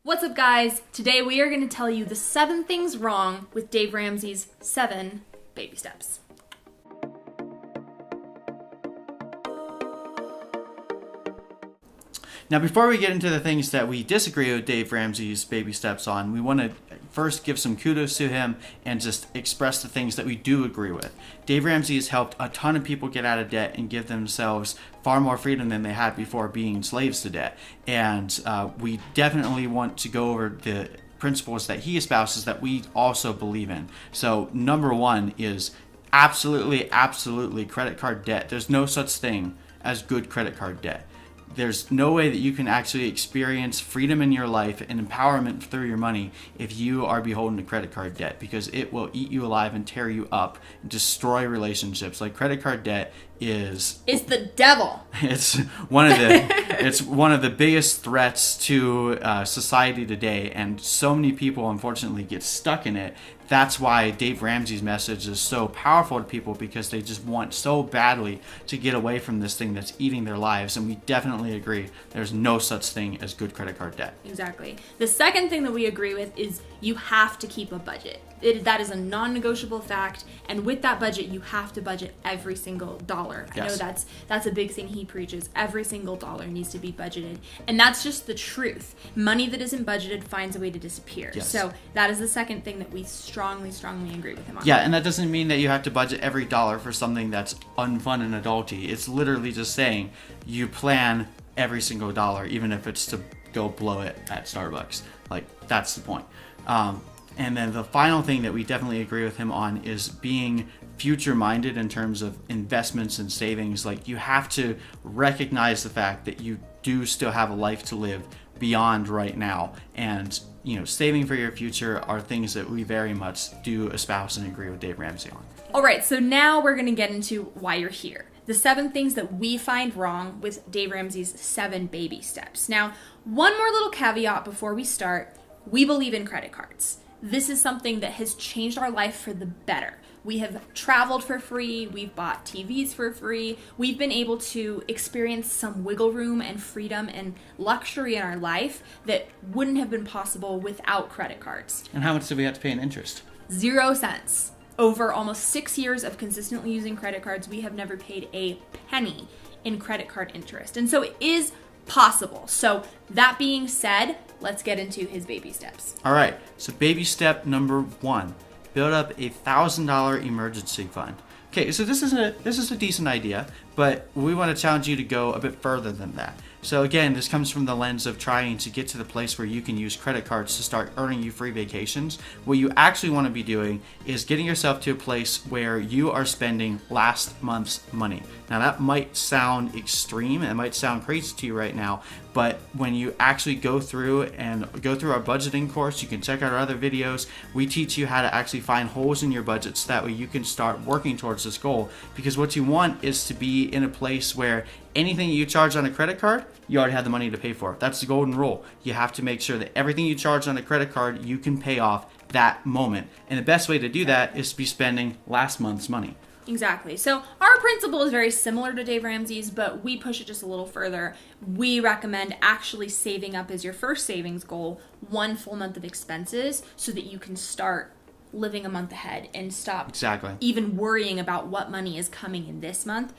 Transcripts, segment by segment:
What's up, guys? Today we are going to tell you the 7 things wrong with Dave Ramsey's 7 baby steps. Now, before we get into the things that we disagree with Dave Ramsey's baby steps on, we want to first give some kudos to him and just express the things that we do agree with. Dave Ramsey has helped a ton of people get out of debt and give themselves far more freedom than they had before being slaves to debt. And we definitely want to go over the principles that he espouses that we also believe in. So number 1 is absolutely credit card debt. There's no such thing as good credit card debt. There's no way that you can actually experience freedom in your life and empowerment through your money if you are beholden to credit card debt, because it will eat you alive and tear you up and destroy relationships. Like, credit card debt is the devil. It's one of the biggest threats to society today, and so many people unfortunately get stuck in it. That's why Dave Ramsey's message is so powerful to people, because they just want so badly to get away from this thing that's eating their lives. And we definitely agree there's no such thing as good credit card debt. Exactly. The second thing that we agree with is you have to keep a budget. That is a non-negotiable fact, and with that budget, you have to budget every single dollar. Yes. I know that's a big thing he preaches. Every single dollar needs to be budgeted, and that's just the truth. Money that isn't budgeted finds a way to disappear. Yes. So that is the second thing that we strongly agree with him on. Yeah, and that doesn't mean that you have to budget every dollar for something that's unfun and adulty. It's literally just saying you plan every single dollar, even if it's to go blow it at Starbucks. Like, that's the point. And then the final thing that we definitely agree with him on is being future-minded in terms of investments and savings. Like, you have to recognize the fact that you do still have a life to live beyond right now. And, saving for your future are things that we very much do espouse and agree with Dave Ramsey on. All right, so now we're going to get into why you're here. The 7 things that we find wrong with Dave Ramsey's 7 baby steps. Now, one more little caveat before we start. We believe in credit cards. This is something that has changed our life for the better. We have traveled for free. We've bought TVs for free. We've been able to experience some wiggle room and freedom and luxury in our life that wouldn't have been possible without credit cards. And how much do we have to pay in interest? 0 cents. Over almost 6 years of consistently using credit cards, we have never paid a penny in credit card interest. And so it is possible. So that being said, let's get into his baby steps. All right. So baby step number 1, build up a $1,000 emergency fund. Okay, so this is a decent idea, but we want to challenge you to go a bit further than that. So again, this comes from the lens of trying to get to the place where you can use credit cards to start earning you free vacations. What you actually want to be doing is getting yourself to a place where you are spending last month's money. Now, that might sound extreme, it might sound crazy to you right now, but when you actually go through our budgeting course, you can check out our other videos. We teach you how to actually find holes in your budget so that way you can start working towards this goal. Because what you want is to be in a place where anything you charge on a credit card, you already have the money to pay for. That's the golden rule. You have to make sure that everything you charge on a credit card, you can pay off that moment. And the best way to do that is to be spending last month's money. Exactly. So our principle is very similar to Dave Ramsey's, but we push it just a little further. We recommend actually saving up as your first savings goal 1 full month of expenses so that you can start living a month ahead and stop even worrying about what money is coming in this month.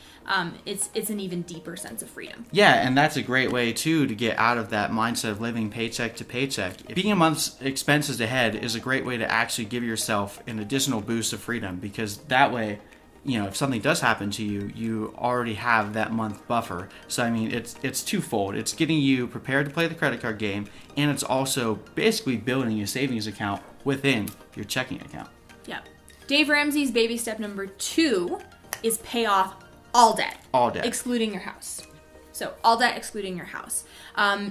It's an even deeper sense of freedom. Yeah, and that's a great way too to get out of that mindset of living paycheck to paycheck. Being a month's expenses ahead is a great way to actually give yourself an additional boost of freedom, because that way, if something does happen to you, you already have that month buffer. So, it's twofold. It's getting you prepared to play the credit card game, and it's also basically building a savings account within your checking account. Yeah. Dave Ramsey's baby step number 2 is pay off all debt. All debt. Excluding your house. So all debt excluding your house.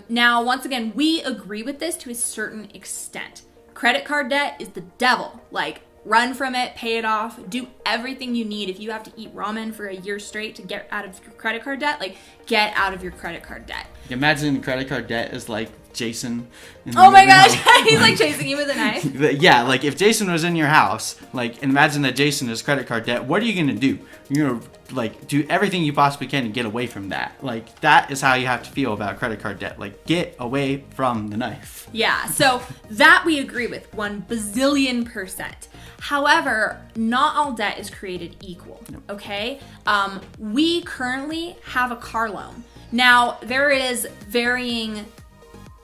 Now, once again, we agree with this to a certain extent. Credit card debt is the devil. Like, run from it, pay it off, do everything you need. If you have to eat ramen for a year straight to get out of your credit card debt, get out of your credit card debt. Imagine credit card debt is like Jason. Oh my gosh, he's like chasing you with a knife. Yeah, like if Jason was in your house, like imagine that Jason has credit card debt. What are you gonna do? You're gonna like do everything you possibly can to get away from that. Like that is how you have to feel about credit card debt. Like get away from the knife. Yeah, so that we agree with 1,000,000,000%. However, not all debt is created equal, okay? We currently have a car loan. Now, there is varying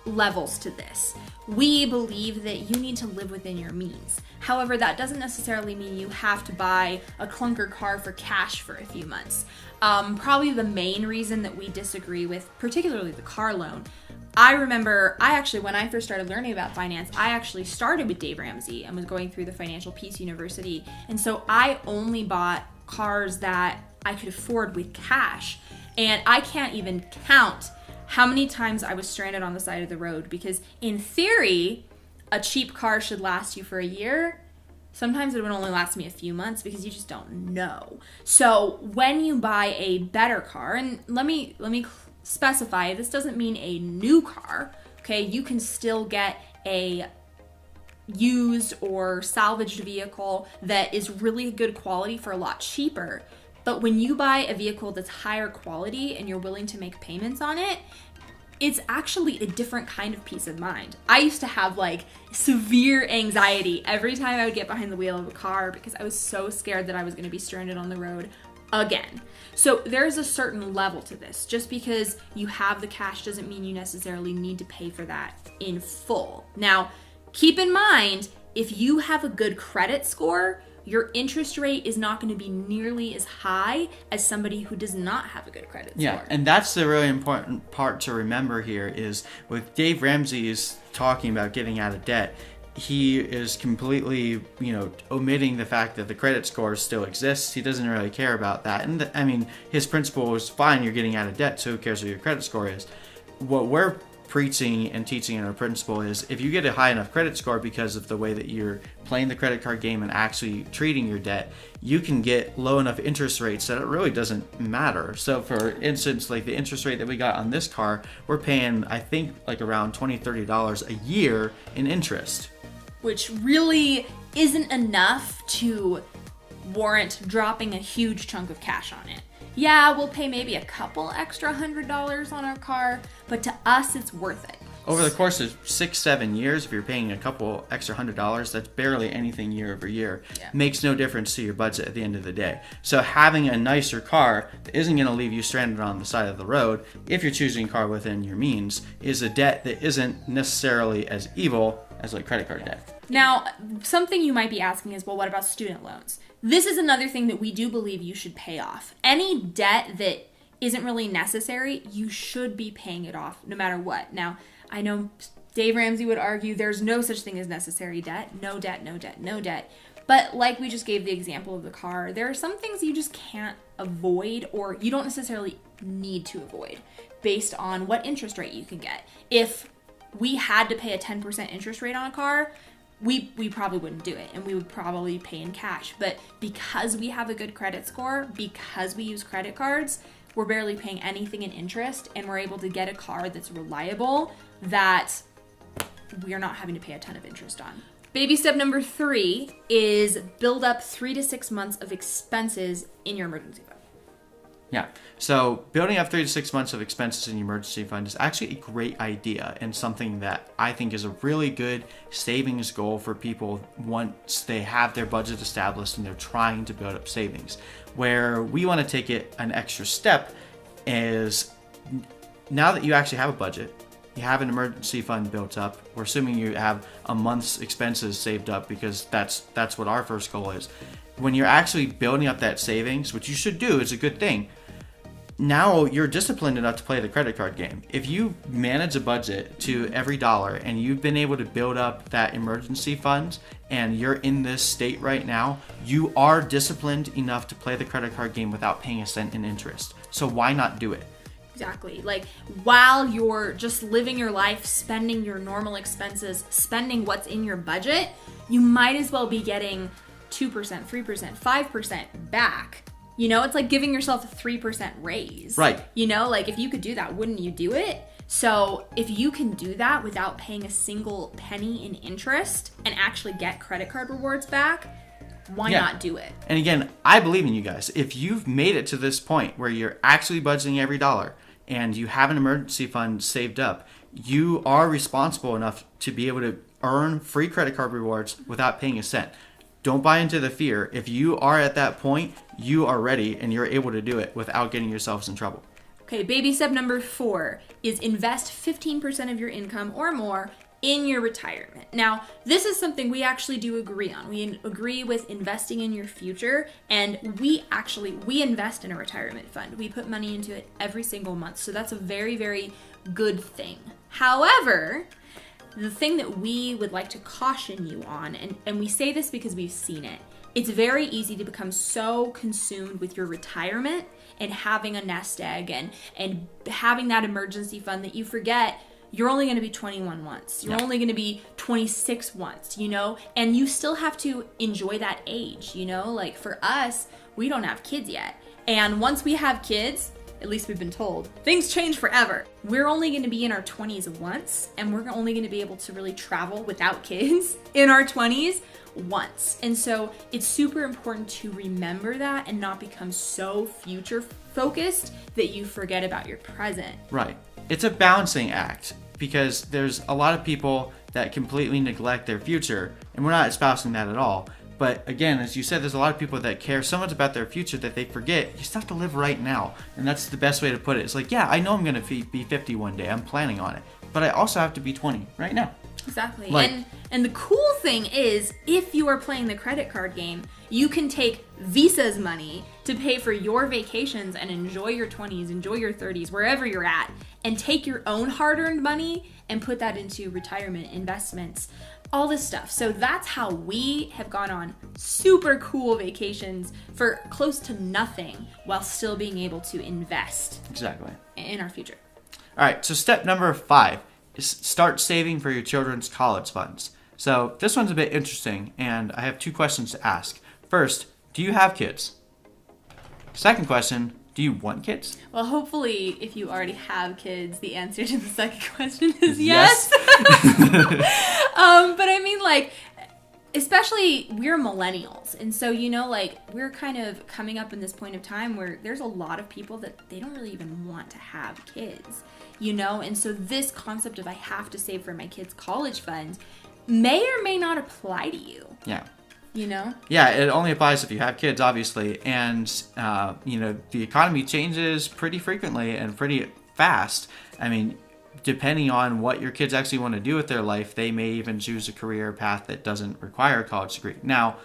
levels to this. We believe that you need to live within your means. However, that doesn't necessarily mean you have to buy a clunker car for cash for a few months. Probably the main reason that we disagree with, particularly the car loan, I remember, when I first started learning about finance, I actually started with Dave Ramsey and was going through the Financial Peace University. And so I only bought cars that I could afford with cash. And I can't even count how many times I was stranded on the side of the road, because in theory, a cheap car should last you for a year. Sometimes it would only last me a few months because you just don't know. So when you buy a better car, and let me specify, this doesn't mean a new car, okay? You can still get a used or salvaged vehicle that is really good quality for a lot cheaper. But when you buy a vehicle that's higher quality and you're willing to make payments on it, it's actually a different kind of peace of mind. I used to have like severe anxiety every time I would get behind the wheel of a car because I was so scared that I was going to be stranded on the road again. So there's a certain level to this. Just because you have the cash doesn't mean you necessarily need to pay for that in full. Now, keep in mind, if you have a good credit score, your interest rate is not going to be nearly as high as somebody who does not have a good credit score. Yeah, and that's the really important part to remember here is with Dave Ramsey is talking about getting out of debt, he is completely, omitting the fact that the credit score still exists. He doesn't really care about that. And his principle is fine, you're getting out of debt, so who cares what your credit score is? What we're preaching and teaching in our principle is if you get a high enough credit score because of the way that you're playing the credit card game and actually treating your debt, you can get low enough interest rates that it really doesn't matter. So for instance, like the interest rate that we got on this car, we're paying, I think, like around $20, $30 a year in interest. Which really isn't enough to warrant dropping a huge chunk of cash on it. Yeah, we'll pay maybe a couple extra $100 on our car, but to us, it's worth it. Over the course of 6-7 years, if you're paying a couple extra $100, that's barely anything year over year. Yeah. Makes no difference to your budget at the end of the day. So having a nicer car that isn't going to leave you stranded on the side of the road, if you're choosing a car within your means, is a debt that isn't necessarily as evil as like credit card debt. Now, something you might be asking is, well, what about student loans? This is another thing that we do believe you should pay off. Any debt that isn't really necessary, you should be paying it off no matter what. Now, I know Dave Ramsey would argue there's no such thing as necessary debt. No debt, no debt, no debt. But like we just gave the example of the car, there are some things you just can't avoid or you don't necessarily need to avoid based on what interest rate you can get. If we had to pay a 10% interest rate on a car, we probably wouldn't do it, and we would probably pay in cash. But because we have a good credit score, because we use credit cards, we're barely paying anything in interest, and we're able to get a car that's reliable that we're not having to pay a ton of interest on. Baby step number 3 is build up 3 to 6 months of expenses in your emergency fund. Yeah, so building up 3 to 6 months of expenses in your emergency fund is actually a great idea and something that I think is a really good savings goal for people once they have their budget established and they're trying to build up savings. Where we want to take it an extra step is now that you actually have a budget, you have an emergency fund built up, we're assuming you have a month's expenses saved up because that's what our first goal is. When you're actually building up that savings, which you should do, it's a good thing. Now you're disciplined enough to play the credit card game. If you manage a budget to every dollar and you've been able to build up that emergency fund and you're in this state right now, you are disciplined enough to play the credit card game without paying a cent in interest. So why not do it? Exactly. Like while you're just living your life, spending your normal expenses, spending what's in your budget, you might as well be getting 2%, 3%, 5% back. You know, it's like giving yourself a 3% raise. Right. You know, like if you could do that, wouldn't you do it? So if you can do that without paying a single penny in interest and actually get credit card rewards back, why not do it? And again, I believe in you guys. If you've made it to this point where you're actually budgeting every dollar and you have an emergency fund saved up, you are responsible enough to be able to earn free credit card rewards without paying a cent. Don't buy into the fear. If you are at that point, you are ready and you're able to do it without getting yourselves in trouble. Okay, baby step number 4 is invest 15% of your income or more in your retirement. Now, this is something we actually do agree on. We agree with investing in your future, and we invest in a retirement fund. We put money into it every single month. So that's a very, very good thing. However, the thing that we would like to caution you on, and we say this because we've seen it, it's very easy to become so consumed with your retirement and having a nest egg and having that emergency fund that you forget you're only going to be 21 once. You're only going to be 26 once, and you still have to enjoy that age, like for us, we don't have kids yet. And once we have kids, at least we've been told, things change forever. We're only going to be in our 20s once, and we're only going to be able to really travel without kids in our 20s once. And so it's super important to remember that and not become so future focused that you forget about your present. Right. It's a balancing act because there's a lot of people that completely neglect their future, and we're not espousing that at all. But again, as you said, there's a lot of people that care so much about their future that they forget you still have to live right now. And that's the best way to put it. It's like, yeah, I know I'm going to be 50 one day. I'm planning on it. But I also have to be 20 right now. Exactly. And the cool thing is, if you are playing the credit card game, you can take Visa's money to pay for your vacations and enjoy your 20s, enjoy your 30s, wherever you're at, and take your own hard-earned money and put that into retirement investments, all this stuff. So that's how we have gone on super cool vacations for close to nothing while still being able to invest Exactly. in our future. All right, so step number 5 is start saving for your children's college funds. So this one's a bit interesting, and I have 2 questions to ask. First, do you have kids? Second question, do you want kids? Well, hopefully, if you already have kids, the answer to the second question is yes. But I mean, especially we're millennials. And so, we're kind of coming up in this point of time where there's a lot of people that they don't really even want to have kids, And so this concept of I have to save for my kids' college funds may or may not apply to you. Yeah. Yeah, it only applies if you have kids, obviously. And, the economy changes pretty frequently and pretty fast. I mean, depending on what your kids actually want to do with their life, they may even choose a career path that doesn't require a college degree. Now,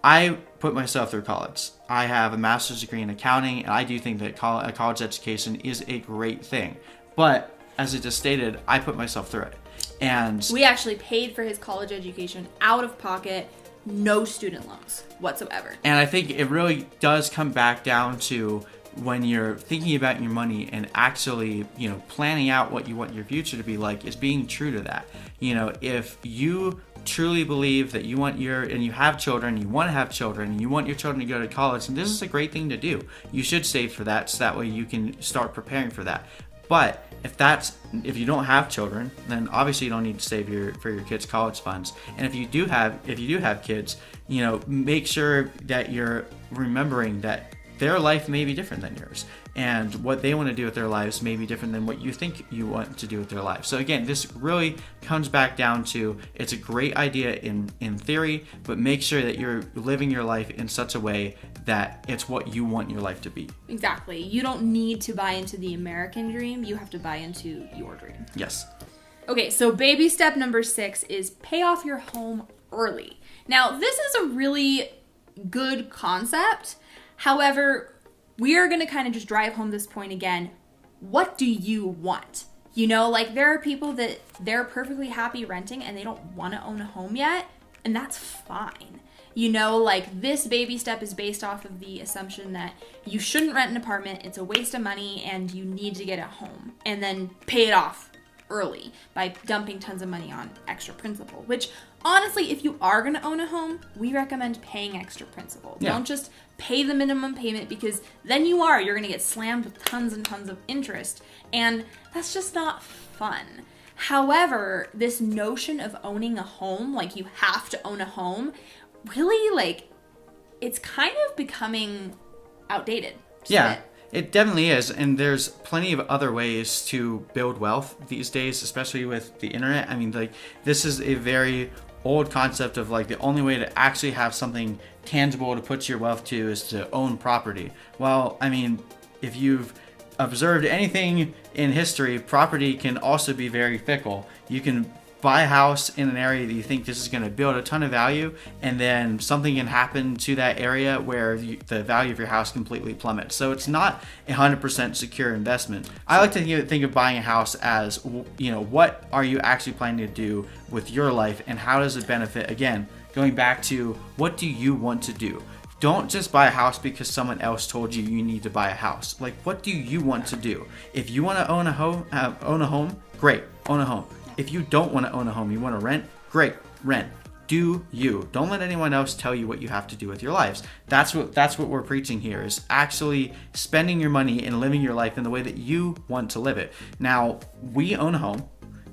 I put myself through college. I have a master's degree in accounting, and I do think that a college education is a great thing. But, as I just stated, I put myself through it. And we actually paid for his college education out of pocket. No student loans whatsoever. And I think it really does come back down to when you're thinking about your money and actually, planning out what you want your future to be like, is being true to that. If you truly believe that and you have children, you want to have children, and you want your children to go to college, and this is a great thing to do. You should save for that so that way you can start preparing for that. But if you don't have children, then obviously you don't need to save for your kids' college funds. And if you do have kids, make sure that you're remembering that their life may be different than yours, and what they want to do with their lives may be different than what you think you want to do with their lives. So again, this really comes back down to, it's a great idea in theory, but make sure that you're living your life in such a way that it's what you want your life to be. Exactly. You don't need to buy into the American dream. You have to buy into your dream. Yes. Okay, so baby step number 6 is pay off your home early. Now, this is a really good concept. However, we are going to kind of just drive home this point again. What do you want? There are people that they're perfectly happy renting and they don't want to own a home yet, and that's fine. This baby step is based off of the assumption that you shouldn't rent an apartment, it's a waste of money, and you need to get a home, and then pay it off early by dumping tons of money on extra principal, which honestly, if you are going to own a home, we recommend paying extra principal. Yeah. Don't just pay the minimum payment, because then you're going to get slammed with tons and tons of interest, and that's just not fun. However, this notion of owning a home, like you have to own a home, really, like, it's kind of becoming outdated. Yeah, it definitely is. And there's plenty of other ways to build wealth these days, especially with the internet. I mean, like, this is a very old concept of, like, the only way to actually have something tangible to put your wealth to is to own property. Well, I mean, if you've observed anything in history, property can also be very fickle. You can buy a house in an area that you think this is going to build a ton of value, and then something can happen to that area where the value of your house completely plummets. So it's not a 100% secure investment. I like to think of buying a house as, you know, what are you actually planning to do with your life, and how does it benefit? Again, going back to, what do you want to do? Don't just buy a house because someone else told you you need to buy a house. Like, what do you want to do? If you want to own a home, great, own a home. If you don't want to own a home, you want to rent, great, rent. Do you. Don't let anyone else tell you what you have to do with your lives. That's what we're preaching here, is actually spending your money and living your life in the way that you want to live it. Now, we own a home,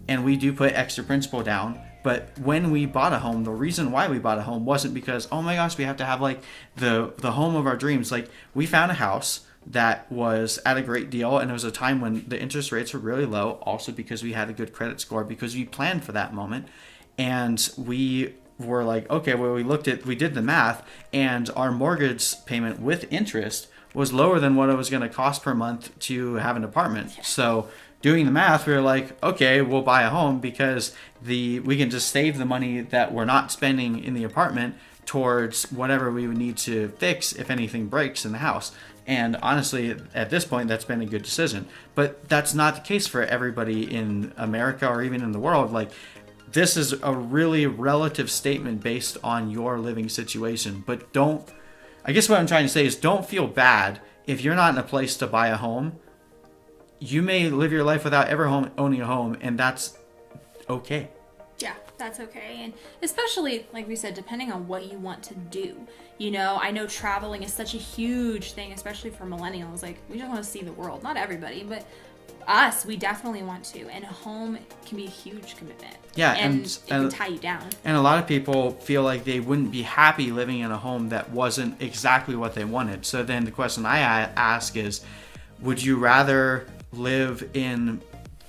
and we do put extra principal down. But when we bought a home, the reason why we bought a home wasn't because, oh my gosh, we have to have, like, the home of our dreams. Like, we found a house that was at a great deal, and it was a time when the interest rates were really low, also because we had a good credit score, because we planned for that moment. And we were like, okay, well, we did the math, and our mortgage payment with interest was lower than what it was going to cost per month to have an apartment. So doing the math, we were like, okay, we'll buy a home, because we can just save the money that we're not spending in the apartment towards whatever we would need to fix if anything breaks in the house. And honestly, at this point, that's been a good decision. But that's not the case for everybody in America or even in the world. Like, this is a really relative statement based on your living situation. But I guess what I'm trying to say is, don't feel bad if you're not in a place to buy a home. You may live your life without ever owning a home, and that's okay. Yeah, that's okay. And especially, like we said, depending on what you want to do. You know, I know traveling is such a huge thing, especially for millennials. Like, we just want to see the world. Not everybody, but us, we definitely want to. And a home can be a huge commitment. Yeah, and it can tie you down. And a lot of people feel like they wouldn't be happy living in a home that wasn't exactly what they wanted. So then the question I ask is, would you rather live in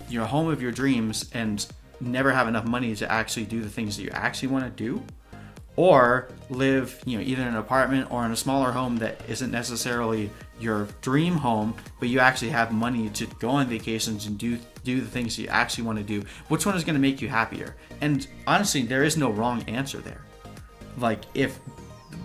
your home of your dreams and never have enough money to actually do the things that you actually want to do, or live, you know, either in an apartment or in a smaller home that isn't necessarily your dream home, but you actually have money to go on vacations and do the things that you actually want to do? Which one is going to make you happier? And honestly, there is no wrong answer there. Like, if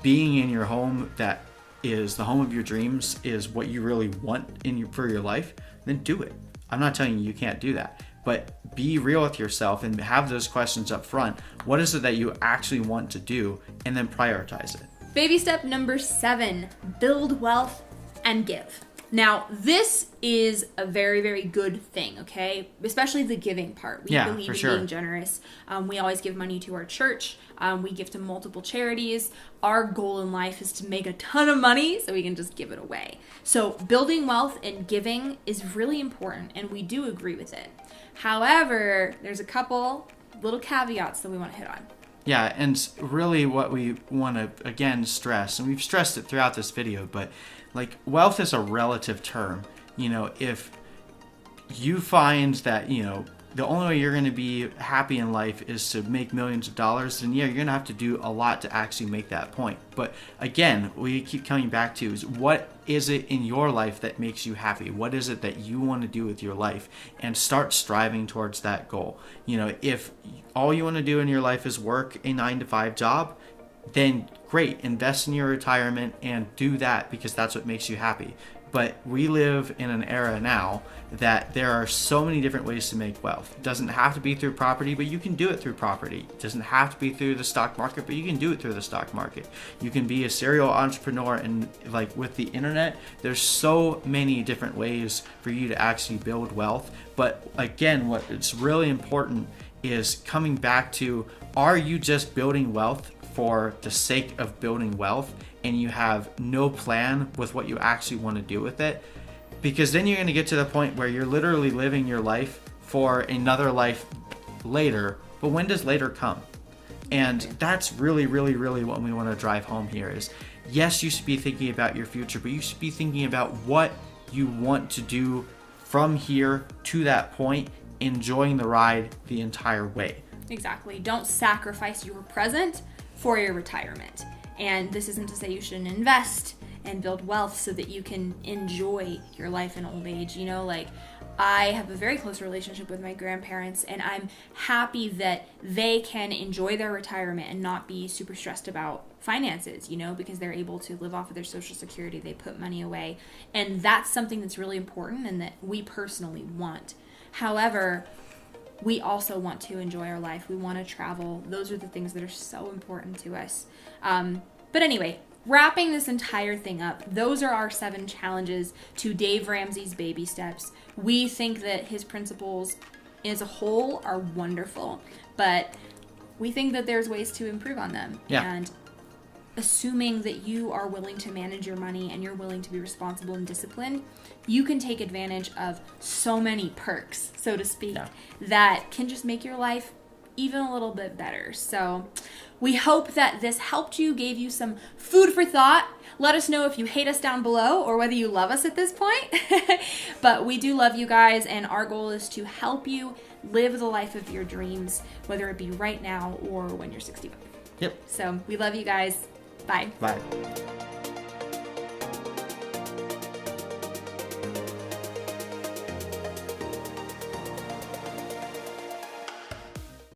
being in your home that is the home of your dreams is what you really want for your life, then do it. I'm not telling you can't do that, but be real with yourself and have those questions up front. What is it that you actually want to do? And then prioritize it. Baby step number 7, build wealth and give. Now, this is a very, very good thing, okay? Especially the giving part. We believe in being generous. We always give money to our church. We give to multiple charities. Our goal in life is to make a ton of money so we can just give it away. So building wealth and giving is really important, and we do agree with it. However, there's a couple little caveats that we want to hit on. Yeah, and really what we want to, again, stress, and we've stressed it throughout this video, but, like, wealth is a relative term. You know, if you find that, you know, the only way you're going to be happy in life is to make millions of dollars, then yeah, you're going to have to do a lot to actually make that point. But again, we keep coming back to is, what is it in your life that makes you happy? What is it that you want to do with your life? And start striving towards that goal. You know, if all you want to do in your life is work a 9-to-5 job, then great, invest in your retirement and do that, because that's what makes you happy. But we live in an era now that there are so many different ways to make wealth. It doesn't have to be through property, but you can do it through property. It doesn't have to be through the stock market, but you can do it through the stock market. You can be a serial entrepreneur, and like with the internet, there's so many different ways for you to actually build wealth. But again, what it's really important is coming back to, are you just building wealth for the sake of building wealth and you have no plan with what you actually want to do with it? Because then you're going to get to the point where you're literally living your life for another life later. But when does later come? And that's really, really, really what we want to drive home here is, yes, you should be thinking about your future, but you should be thinking about what you want to do from here to that point, enjoying the ride the entire way. Exactly. Don't sacrifice your present for your retirement. And this isn't to say you shouldn't invest and build wealth so that you can enjoy your life in old age. You know, like, I have a very close relationship with my grandparents, and I'm happy that they can enjoy their retirement and not be super stressed about finances, you know, because they're able to live off of their Social Security. They put money away, and that's something that's really important and that we personally want. However, we also want to enjoy our life. We want to travel. Those are the things that are so important to us. But anyway, wrapping this entire thing up, those are our 7 challenges to Dave Ramsey's baby steps. We think that his principles as a whole are wonderful, but we think that there's ways to improve on them. Yeah. And assuming that you are willing to manage your money and you're willing to be responsible and disciplined, you can take advantage of so many perks, so to speak, that can just make your life even a little bit better. So we hope that this helped you, gave you some food for thought. Let us know if you hate us down below or whether you love us at this point. But we do love you guys, and our goal is to help you live the life of your dreams, whether it be right now or when you're 65. Yep. So we love you guys. Bye. Bye.